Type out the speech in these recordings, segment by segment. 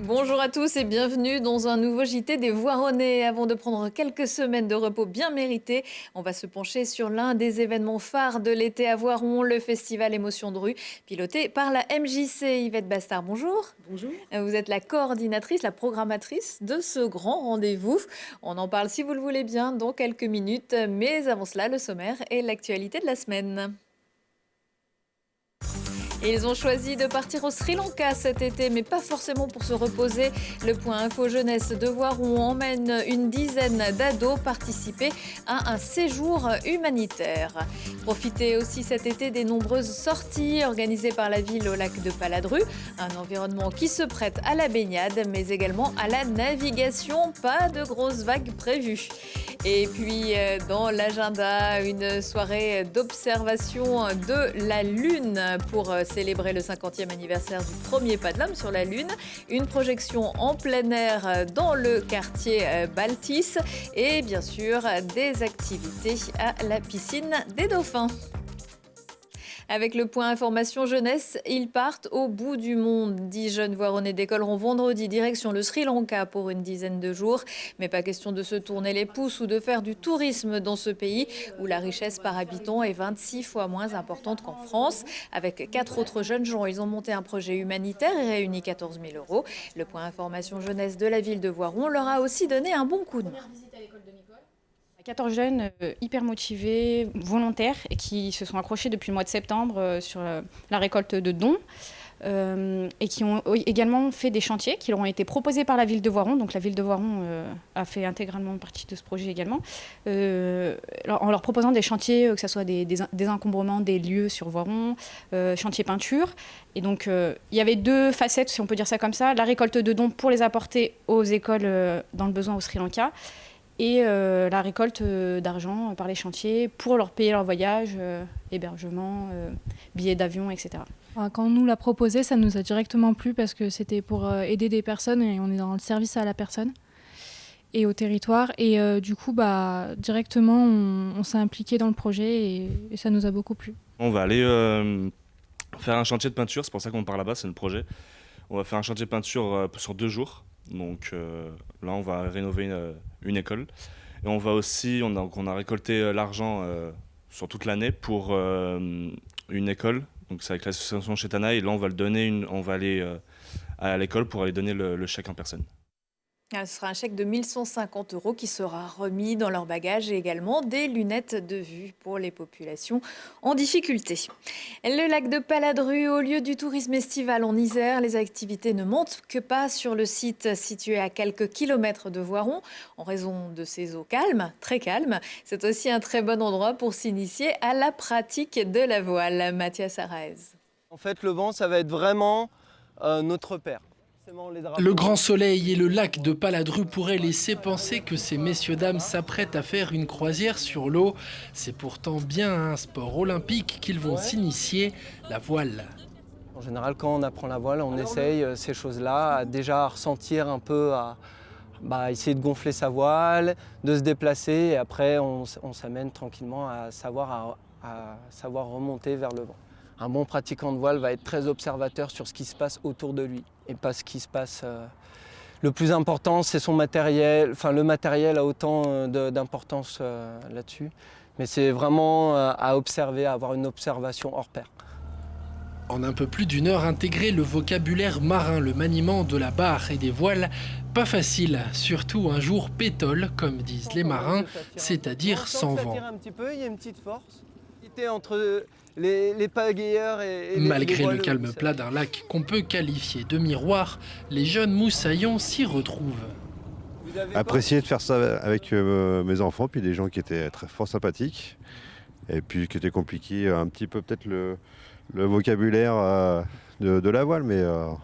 Bonjour à tous et bienvenue dans un nouveau JT des Voironnais. Avant de prendre quelques semaines de repos bien méritées, on va se pencher sur l'un des événements phares de l'été à Voiron, le festival Émotion de rue, piloté par la MJC. Yvette Bastard, bonjour. Bonjour. Vous êtes la coordinatrice, la programmatrice de ce grand rendez-vous. On en parle, si vous le voulez bien, dans quelques minutes. Mais avant cela, le sommaire et l'actualité de la semaine. Ils ont choisi de partir au Sri Lanka cet été, mais pas forcément pour se reposer. Le point info jeunesse de Voiron emmène une dizaine d'ados participer à un séjour humanitaire. Profitez aussi cet été des nombreuses sorties organisées par la ville au lac de Paladru. Un environnement qui se prête à la baignade, mais également à la navigation. Pas de grosses vagues prévues. Et puis, dans l'agenda, une soirée d'observation de la Lune pour célébrer le 50e anniversaire du premier pas de l'homme sur la Lune. Une projection en plein air dans le quartier Baltis. Et bien sûr, des activités à la piscine des Dauphins. Avec le point information jeunesse, ils partent au bout du monde. 10 jeunes Voironnais décolleront vendredi direction le Sri Lanka pour une dizaine de jours. Mais pas question de se tourner les pouces ou de faire du tourisme dans ce pays où la richesse par habitant est 26 fois moins importante qu'en France. Avec 4 autres jeunes gens, ils ont monté un projet humanitaire et réuni 14 000 €. Le point information jeunesse de la ville de Voiron leur a aussi donné un bon coup de main. 14 jeunes hyper motivés, volontaires, et qui se sont accrochés depuis le mois de septembre sur la récolte de dons et qui ont également fait des chantiers qui leur ont été proposés par la ville de Voiron. Donc la ville de Voiron a fait intégralement partie de ce projet également, en leur proposant des chantiers, que ce soit des encombrements des lieux sur Voiron, chantier peinture. Et donc il y avait deux facettes, si on peut dire ça comme ça, la récolte de dons pour les apporter aux écoles dans le besoin au Sri Lanka, et la récolte d'argent par les chantiers pour leur payer leur voyage, hébergement, billets d'avion, etc. Quand on nous l'a proposé, ça nous a directement plu parce que c'était pour aider des personnes et on est dans le service à la personne et au territoire. Et du coup, directement, on s'est impliqué dans le projet et ça nous a beaucoup plu. On va aller faire un chantier de peinture, c'est pour ça qu'on part là-bas, c'est le projet. On va faire un chantier de peinture sur 2 jours. Donc là, on va rénover une école. Et on va aussi, on a récolté l'argent sur toute l'année pour une école. Donc c'est avec l'association Chetana. Et là, on va le donner, on va aller à l'école pour aller donner le chèque en personne. Ce sera un chèque de 1 150 € qui sera remis dans leur bagage et également des lunettes de vue pour les populations en difficulté. Le lac de Paladru, au lieu du tourisme estival en Isère, les activités ne manquent pas sur le site situé à quelques kilomètres de Voiron en raison de ses eaux calmes, très calmes. C'est aussi un très bon endroit pour s'initier à la pratique de la voile. Mathias Araez. En fait, le vent, ça va être vraiment notre père. Le grand soleil et le lac de Paladru pourraient laisser penser que ces messieurs-dames s'apprêtent à faire une croisière sur l'eau. C'est pourtant bien à un sport olympique qu'ils vont s'initier, la voile. En général, quand on apprend la voile, on essaye ces choses-là, déjà à ressentir un peu, à essayer de gonfler sa voile, de se déplacer, et après on s'amène tranquillement à savoir remonter vers le vent. Un bon pratiquant de voile va être très observateur sur ce qui se passe autour de lui et pas ce qui se passe. Le plus important, c'est son matériel. Enfin, le matériel a autant d'importance là-dessus. Mais c'est vraiment à observer, à avoir une observation hors pair. En un peu plus d'1 heure, intégrer le vocabulaire marin, le maniement de la barre et des voiles, pas facile, surtout un jour pétole, comme disent les marins, c'est-à-dire sans vent. Un petit peu, il y a une petite force. Entre les pagayeurs et malgré les le calme plat d'un lac qu'on peut qualifier de miroir, les jeunes moussaillons s'y retrouvent. Apprécié de faire ça avec mes enfants, puis des gens qui étaient très fort sympathiques, et puis qui étaient compliqués, un petit peu peut-être le vocabulaire de la voile, mais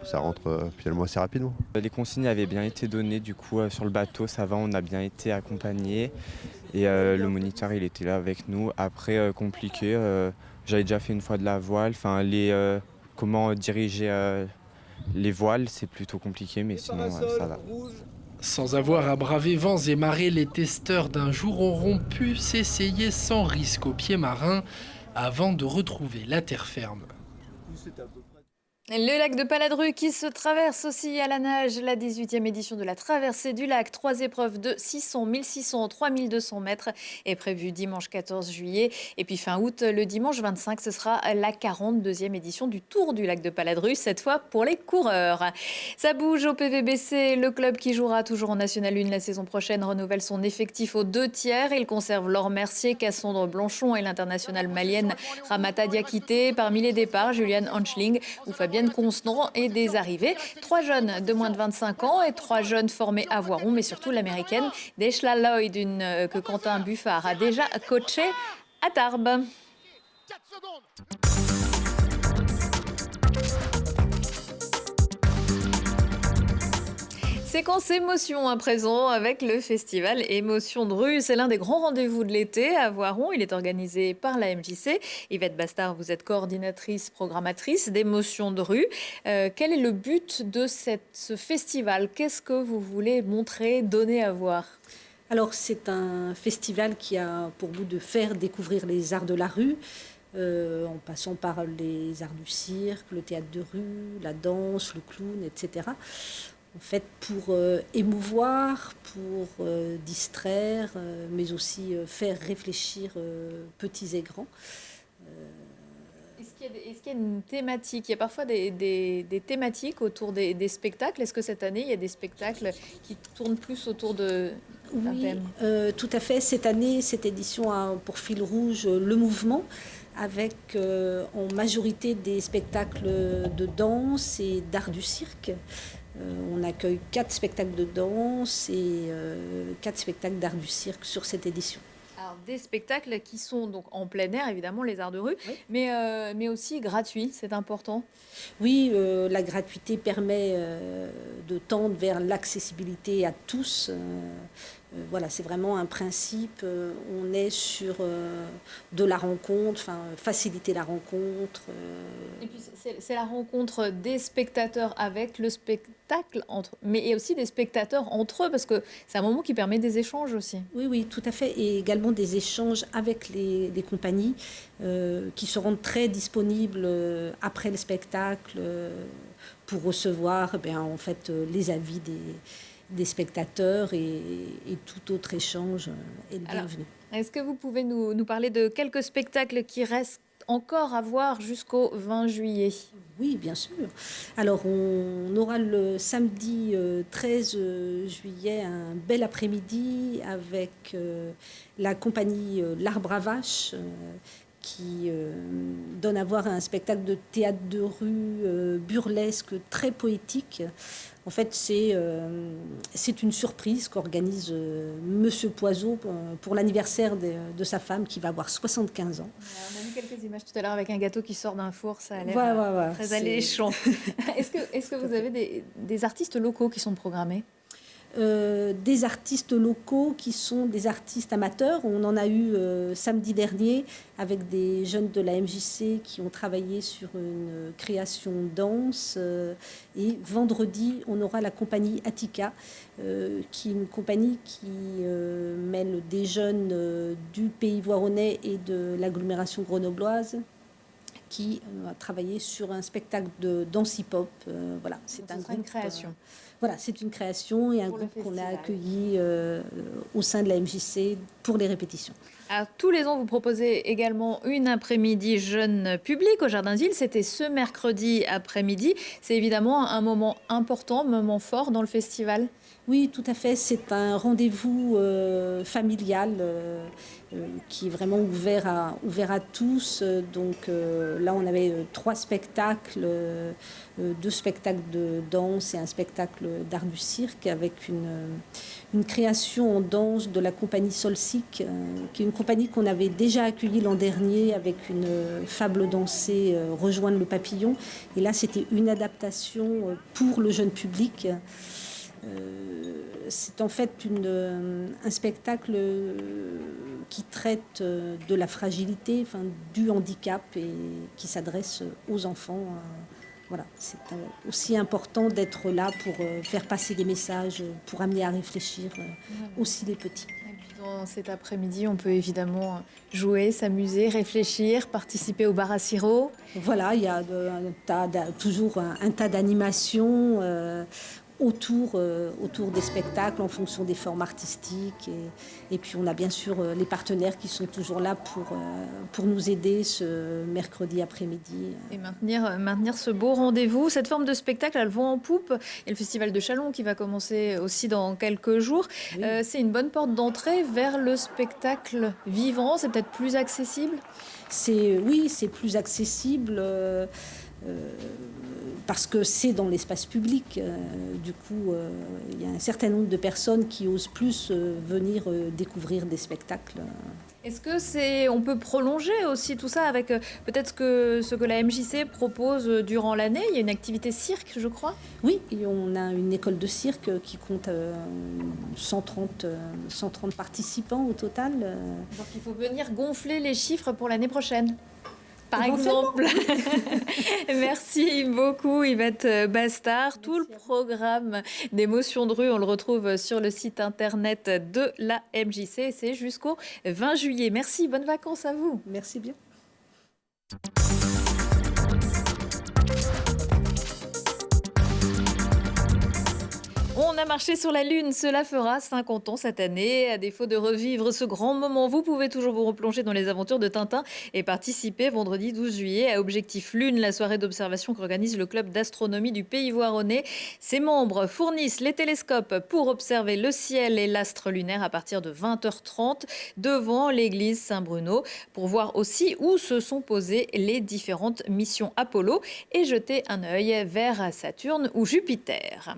ça rentre finalement assez rapidement. Les consignes avaient bien été données, du coup sur le bateau, ça va, on a bien été accompagnés. Et le moniteur, il était là avec nous. Après, compliqué, j'avais déjà fait une fois de la voile. Enfin, comment diriger les voiles, c'est plutôt compliqué, mais sinon, ça va. Sans avoir à braver vents et marées, les testeurs d'un jour auront pu s'essayer sans risque au pied marin avant de retrouver la terre ferme. Le lac de Paladru qui se traverse aussi à la nage, la 18e édition de la traversée du lac. 3 épreuves de 600, 1600, 3200 mètres est prévue dimanche 14 juillet. Et puis fin août, le dimanche 25, ce sera la 42e édition du Tour du lac de Paladru, cette fois pour les coureurs. Ça bouge au PVBC, le club qui jouera toujours en National 1 la saison prochaine renouvelle son effectif aux 2/3. Il conserve Laure Mercier, Cassandre Blanchon et l'internationale malienne Ramata Diakité. Parmi les départs, Juliane Hanschling ou Fabienne Constant et des arrivées. 3 jeunes de moins de 25 ans et 3 jeunes formés à Voiron, mais surtout l'américaine Deschla Lloyd, que Quentin Buffard a déjà coachée à Tarbes. Séquence émotion à présent avec le festival Émotion de rue. C'est l'un des grands rendez-vous de l'été à Voiron. Il est organisé par la MJC. Yvette Bastard, vous êtes coordinatrice, programmatrice d'Émotion de rue. Quel est le but de ce festival? Qu'est-ce que vous voulez montrer, donner à voir? Alors c'est un festival qui a pour but de faire découvrir les arts de la rue. En passant par les arts du cirque, le théâtre de rue, la danse, le clown, etc. En fait, pour émouvoir, pour distraire, mais aussi faire réfléchir petits et grands. Est-ce qu'il y a une thématique? Il y a parfois des thématiques autour des spectacles. Est-ce que cette année, il y a des spectacles qui tournent plus autour d'un thème? Tout à fait. Cette année, cette édition a pour fil rouge le mouvement, avec en majorité des spectacles de danse et d'art du cirque. On accueille 4 spectacles de danse et 4 spectacles d'art du cirque sur cette édition. Alors, des spectacles qui sont donc en plein air, évidemment, les arts de rue, oui. mais aussi gratuits, c'est important. Oui, la gratuité permet de tendre vers l'accessibilité à tous. Voilà, c'est vraiment un principe. On est sur de la rencontre, faciliter la rencontre. Et puis c'est la rencontre des spectateurs avec le spectacle, mais aussi des spectateurs entre eux, parce que c'est un moment qui permet des échanges aussi. Oui, tout à fait. Et également des échanges avec les compagnies qui se rendent très disponibles après le spectacle pour recevoir en fait, les avis des spectateurs et tout autre échange est le bienvenu. Est-ce que vous pouvez nous parler de quelques spectacles qui restent encore à voir jusqu'au 20 juillet? Oui, bien sûr. Alors, on aura le samedi 13 juillet un bel après-midi avec la compagnie L'Arbre à Vache qui donne à voir un spectacle de théâtre de rue burlesque très poétique. En fait, c'est une surprise qu'organise Monsieur Poiseau pour l'anniversaire de sa femme qui va avoir 75 ans. On a vu quelques images tout à l'heure avec un gâteau qui sort d'un four, ça a l'air très alléchant. Est-ce que vous avez des artistes locaux qui sont programmés? Des artistes locaux qui sont des artistes amateurs. On en a eu samedi dernier avec des jeunes de la MJC qui ont travaillé sur une création danse. Et vendredi, on aura la compagnie Attica, qui est une compagnie qui mêle des jeunes du pays voironnais et de l'agglomération grenobloise, qui a travaillé sur un spectacle de danse hip-hop. Voilà, c'est une création. Voilà, c'est une création et un groupe qu'on a accueilli au sein de la MJC pour les répétitions. Alors, tous les ans, vous proposez également une après-midi jeune public au Jardin d'Île. C'était ce mercredi après-midi. C'est évidemment un moment important, un moment fort dans le festival. Oui, tout à fait. C'est un rendez-vous familial qui est vraiment ouvert à tous. Donc là, on avait 3 spectacles, 2 spectacles de danse et un spectacle d'art du cirque avec une création en danse de la compagnie Solsic, qui est une compagnie qu'on avait déjà accueillie l'an dernier avec une fable dansée, Rejoindre le papillon. Et là, c'était une adaptation pour le jeune public. C'est en fait un spectacle qui traite de la fragilité, du handicap et qui s'adresse aux enfants. Voilà, c'est aussi important d'être là pour faire passer des messages, pour amener à réfléchir aussi les petits. Et puis dans cet après-midi, on peut évidemment jouer, s'amuser, réfléchir, participer au bar à sirop. Voilà, il y a toujours un tas d'animations autour des spectacles en fonction des formes artistiques. Et puis on a bien sûr les partenaires qui sont toujours là pour nous aider ce mercredi après-midi. Et maintenir ce beau rendez-vous. Cette forme de spectacle, elle vend en poupe. Et le Festival de Châlons qui va commencer aussi dans quelques jours. Oui. C'est une bonne porte d'entrée vers le spectacle vivant. C'est peut-être plus accessible ? Oui, c'est plus accessible. Parce que c'est dans l'espace public. Du coup, il y a un certain nombre de personnes qui osent plus venir découvrir des spectacles. Est-ce que on peut prolonger aussi tout ça avec peut-être ce que la MJC propose durant l'année? Il y a une activité cirque, je crois. Oui, et on a une école de cirque qui compte 130 participants au total. Donc il faut venir gonfler les chiffres pour l'année prochaine. Par exemple. Merci beaucoup Yvette Bastard. Tout le programme d'Émotions de rue, on le retrouve sur le site internet de la MJC. C'est jusqu'au 20 juillet. Merci, bonnes vacances à vous. Merci bien. On a marché sur la Lune, cela fera 50 ans cette année. À défaut de revivre ce grand moment, vous pouvez toujours vous replonger dans les aventures de Tintin et participer vendredi 12 juillet à Objectif Lune, la soirée d'observation qu'organise le club d'astronomie du Pays Voironnais. Ses membres fournissent les télescopes pour observer le ciel et l'astre lunaire à partir de 20h30 devant l'église Saint-Bruno pour voir aussi où se sont posées les différentes missions Apollo et jeter un œil vers Saturne ou Jupiter.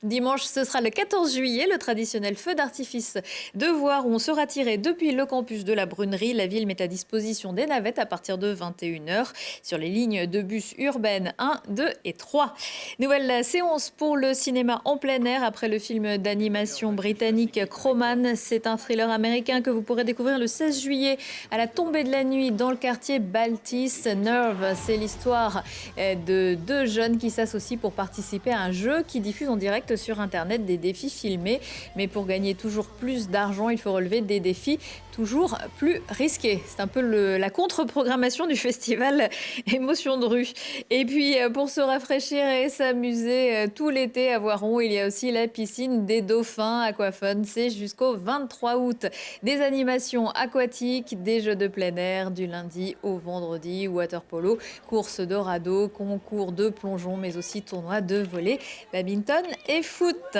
Dimanche, ce sera le 14 juillet, le traditionnel feu d'artifice de Voiron sera tiré depuis le campus de la Brunerie. La ville met à disposition des navettes à partir de 21h sur les lignes de bus urbaines 1, 2 et 3. Nouvelle séance pour le cinéma en plein air après le film d'animation britannique Crowman. C'est un thriller américain que vous pourrez découvrir le 16 juillet à la tombée de la nuit dans le quartier Baltis. Nerve, c'est l'histoire de deux jeunes qui s'associent pour participer à un jeu qui diffuse en direct sur Internet des défis filmés. Mais pour gagner toujours plus d'argent, il faut relever des défis toujours plus risqués. C'est un peu la contre-programmation du festival Émotions de rue. Et puis, pour se rafraîchir et s'amuser tout l'été à Voiron, il y a aussi la piscine des dauphins Aquafun. C'est jusqu'au 23 août. Des animations aquatiques, des jeux de plein air du lundi au vendredi, water polo, course de radeau, concours de plongeon, mais aussi tournois de volley, badminton et foot.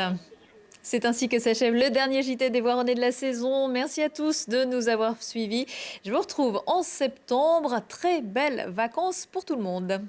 C'est ainsi que s'achève le dernier JT des Voironnais de la saison. Merci à tous de nous avoir suivis. Je vous retrouve en septembre. Très belles vacances pour tout le monde.